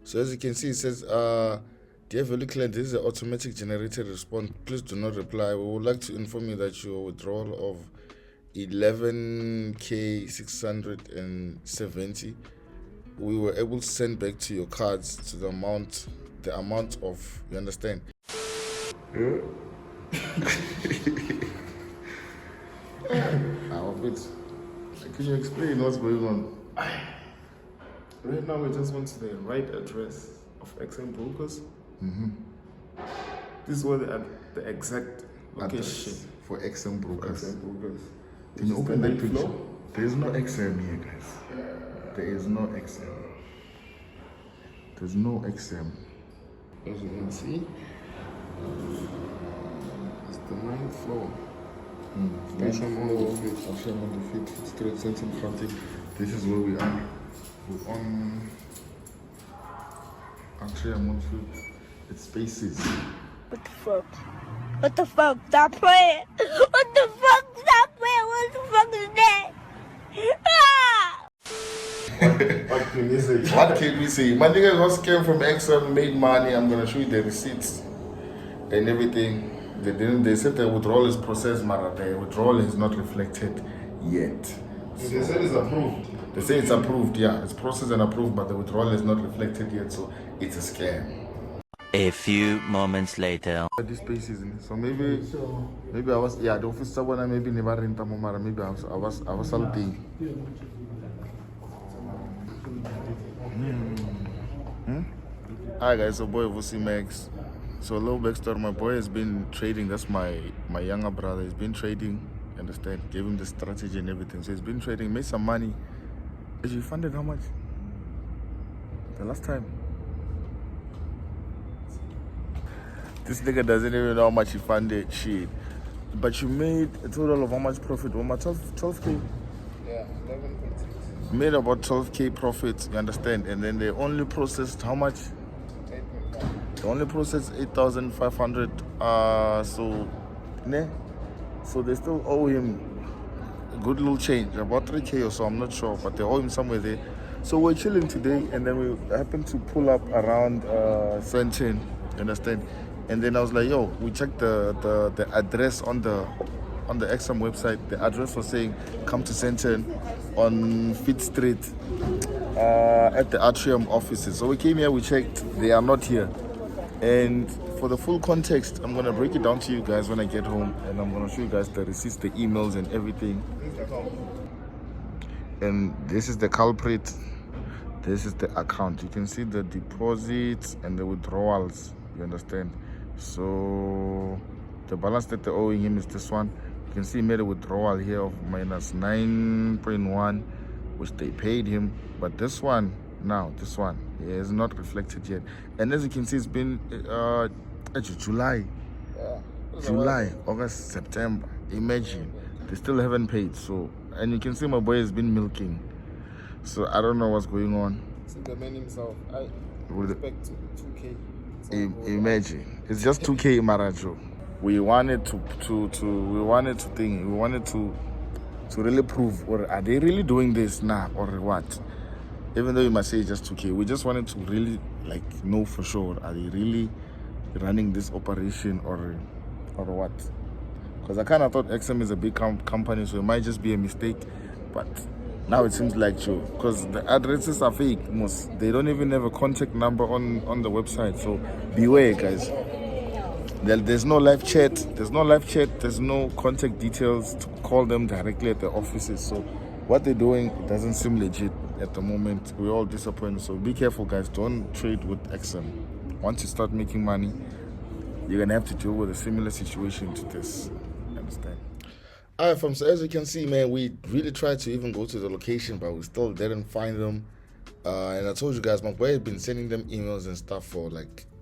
So as you can see, it says, dear value client, this is an automatic generated response. Please do not reply. We would like to inform you that your withdrawal of 11,670, we were able to send back to your cards to the amount of, you understand? Can you explain what's going on? Right now, we just want the right address of ScamBrokerZA. This is where the exact location Address for ScamBrokerZA. Can you open that picture? There is no XM here, guys. There is no XM. There's no XM. As you can see, it's the 9th floor. Station on the feet. Straight center frontage. This is where we are. We're on. Actually, I'm on foot. It's spaces. What the fuck? What the fuck? Stop playing! What the fuck? Stop playing! What the fuck is that? Ah! What can you say? What can we say? My nigga got scammed from XM, made money. I'm gonna show you the receipts and everything. They said the withdrawal is processed, but the withdrawal is not reflected yet. So they said it's approved. They say it's approved, yeah. It's processed and approved, but the withdrawal is not reflected yet, so it's a scam. A few moments later. This space is in, so maybe I was, yeah, the officer one maybe never rent a momara, maybe I was salty. Hi guys, so boy Vussy Max. So a little backstory, my boy has been trading. That's my younger brother. He's been trading, understand? Gave him the strategy and everything. So he's been trading, made some money. Is you funded how much? The last time. This nigga doesn't even know how much he funded. Shit. But you made a total of how much profit? 12K? Yeah, 11.6. Made about 12K profit, you understand? And then they only processed how much? 8.5. They only processed 8,500. So they still owe him a good little change, about 3K or so, I'm not sure, but they owe him somewhere there. So we're chilling today, and then we happened to pull up around Sentin, you understand? And then I was like, yo, we checked the address on the XM website. The address was saying, come to Sentin on Fifth Street at the Atrium offices. So we came here, we checked, they are not here. And for the full context, I'm going to break it down to you guys when I get home, and I'm going to show you guys the receipts, the emails and everything. And this is the culprit. This is the account. You can see the deposits and the withdrawals, you understand? So the balance that they're owing him is this one. You can see he made a withdrawal here of minus 9.1, which they paid him. But this one, this one is not reflected yet. And as you can see, it's been July, August, September. Imagine, they still haven't paid. So, and you can see my boy has been milking. So I don't know what's going on. See the man himself. I expect 2K. Imagine, it's just 2K, Marajo. We wanted to really prove, or are they really doing this now, or what? Even though you might say it's just 2K, we just wanted to really know for sure, are they really running this operation or what? Because I kind of thought XM is a big company, so it might just be a mistake, but now it seems like true, because the addresses are fake. They don't even have a contact number on the website, so beware, guys. There's no live chat. There's no contact details to call them directly at the offices. So what they're doing doesn't seem legit at the moment. We're all disappointed. So be careful, guys. Don't trade with XM. Once you start making money, you're gonna have to deal with a similar situation to this. Understand? Alright, so as you can see, man, we really tried to even go to the location, but we still didn't find them. And I told you guys, my boy had been sending them emails and stuff for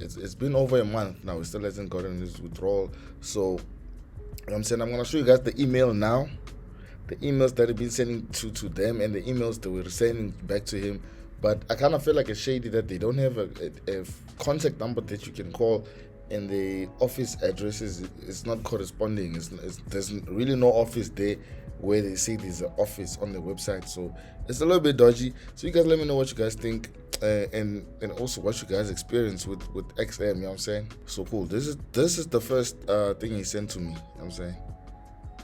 it's been over a month now. He still hasn't gotten his withdrawal. So I'm saying I'm gonna show you guys the email now, the emails that have been sending to them, and the emails that we're sending back to him. But I kind of feel like it's shady that they don't have a contact number that you can call, and the office address is not corresponding. There's really no office there where they say there's an office on the website. So it's a little bit dodgy. So you guys let me know what you guys think. and also what you guys experience with XM, you know what I'm saying? So cool. This is the first thing he sent to me, you know what I'm saying?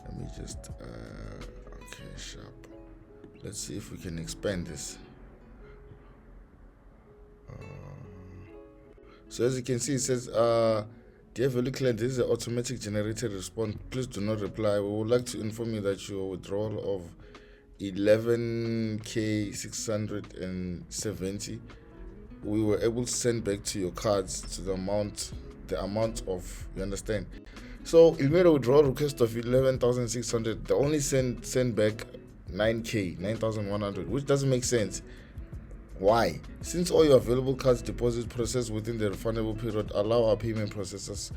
Let me just okay, sharp. Let's see if we can expand this. So as you can see, it says, dear value client, this is an automatic generated response. Please do not reply. We would like to inform you that your withdrawal of 11,670 we were able to send back to your cards to the amount of, you understand? So he made a withdrawal request of 11,600. They only send back 9,100, which doesn't make sense. Why? Since all your available cards deposits processed within the refundable period allow our payment processors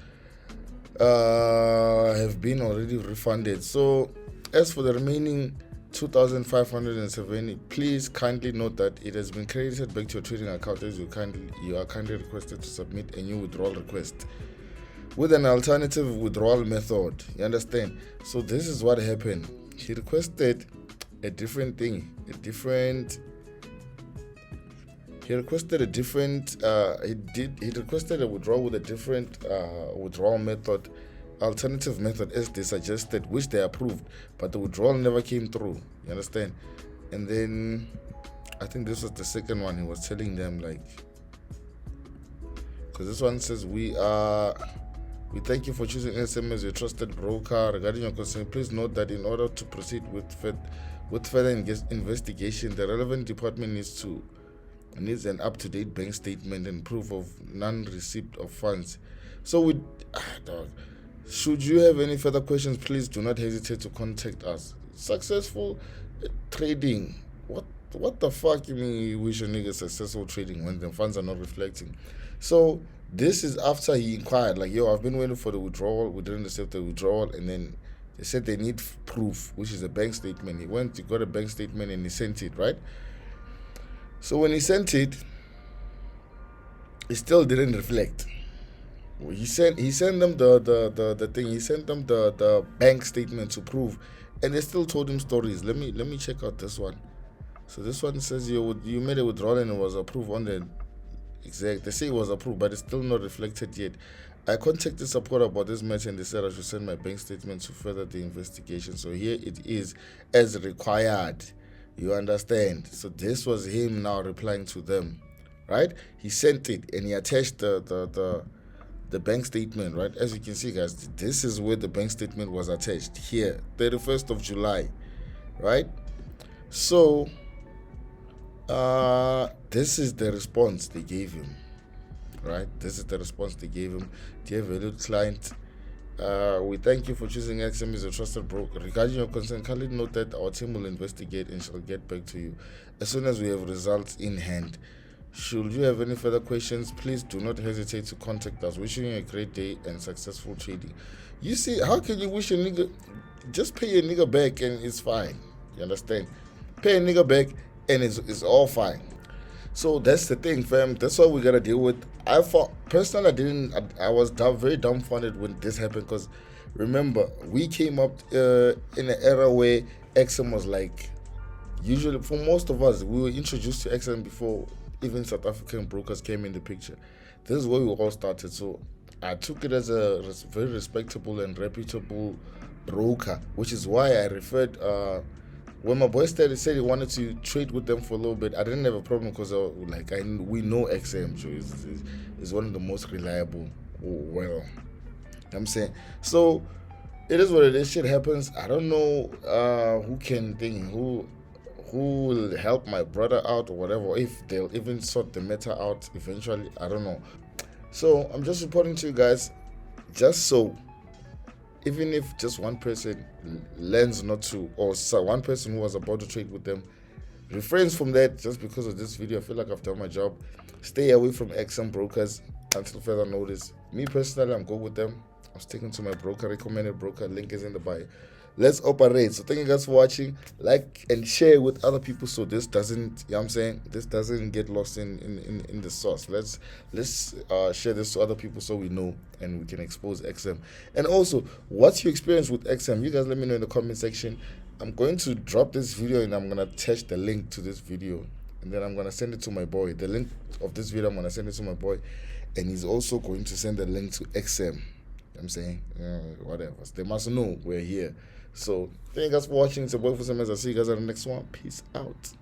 have been already refunded. So as for the remaining 2,570, please kindly note that it has been credited back to your trading account as you are kindly requested to submit a new withdrawal request with an alternative withdrawal method. You understand? So this is what happened. He requested a different thing, he requested a withdrawal with a different withdrawal method, alternative method as they suggested, which they approved, but the withdrawal never came through. You understand? And then I think this was the second one. He was telling them, like, because this one says, we thank you for choosing SM as your trusted broker. Regarding your concern, please note that in order to proceed with further investigation, the relevant department needs an up-to-date bank statement and proof of non-receipt of funds. So should you have any further questions, please do not hesitate to contact us. Successful trading. What the fuck you mean you wish a nigga successful trading when the funds are not reflecting? So this is after he inquired, like, yo, I've been waiting for the withdrawal, we didn't accept the withdrawal, and then they said they need proof, which is a bank statement. He got a bank statement and he sent it, right? So when he sent it, it still didn't reflect. He sent them the thing. He sent them the bank statement to prove, and they still told him stories. Let me check out this one. So this one says you made a withdrawal and it was approved on the exact. They say it was approved, but it's still not reflected yet. I contacted support about this matter and they said I should send my bank statement to further the investigation. So here it is as required. You understand? So this was him now replying to them, right? He sent it and he attached the bank statement, right? As you can see, guys, this is where the bank statement was attached here, 31st of July, right? So this is the response they gave him, right? This is the response they gave him. Dear valued client, we thank you for choosing XM as a trusted broker. Regarding your concern, kindly note that our team will investigate and shall get back to you as soon as we have results in hand. Should you have any further questions, please do not hesitate to contact us. Wishing you a great day and successful trading. You see, how can you wish a nigga? Just pay a nigga back and it's fine. You understand? Pay a nigga back and it's all fine. So that's the thing, fam. That's what we gotta deal with. I was very dumbfounded when this happened, because remember, we came up in an era where XM was like, usually for most of us, we were introduced to XM before even South African brokers came in the picture. This is where we all started. So I took it as a very respectable and reputable broker, which is why I referred. When my boy said he wanted to trade with them for a little bit, I didn't have a problem, because we know XM is one of the most reliable. I'm saying, so it is what it is. Shit happens. I don't know who will help my brother out or whatever, if they'll even sort the matter out eventually. I don't know. So I'm just reporting to you guys, just so even if just one person learns not to, or one person who was about to trade with them refrains from that just because of this video, I feel like I've done my job. Stay away from XM brokers until further notice. Me personally, I'm good with them. I'm sticking to my recommended broker. Link is in the bio. Let's operate. So thank you guys for watching. Like and share with other people so this doesn't, you know what I'm saying, this doesn't get lost in the sauce. Let's share this to other people so we know and we can expose XM. And also, what's your experience with XM? You guys let me know in the comment section. I'm going to drop this video and I'm going to attach the link to this video and then I'm gonna send it to my boy. The link of this video, I'm gonna send it to my boy, and he's also going to send the link to XM. I'm saying, whatever. They must know we're here. So thank you guys for watching. It's your boy Vussy. I'll see you guys on the next one. Peace out.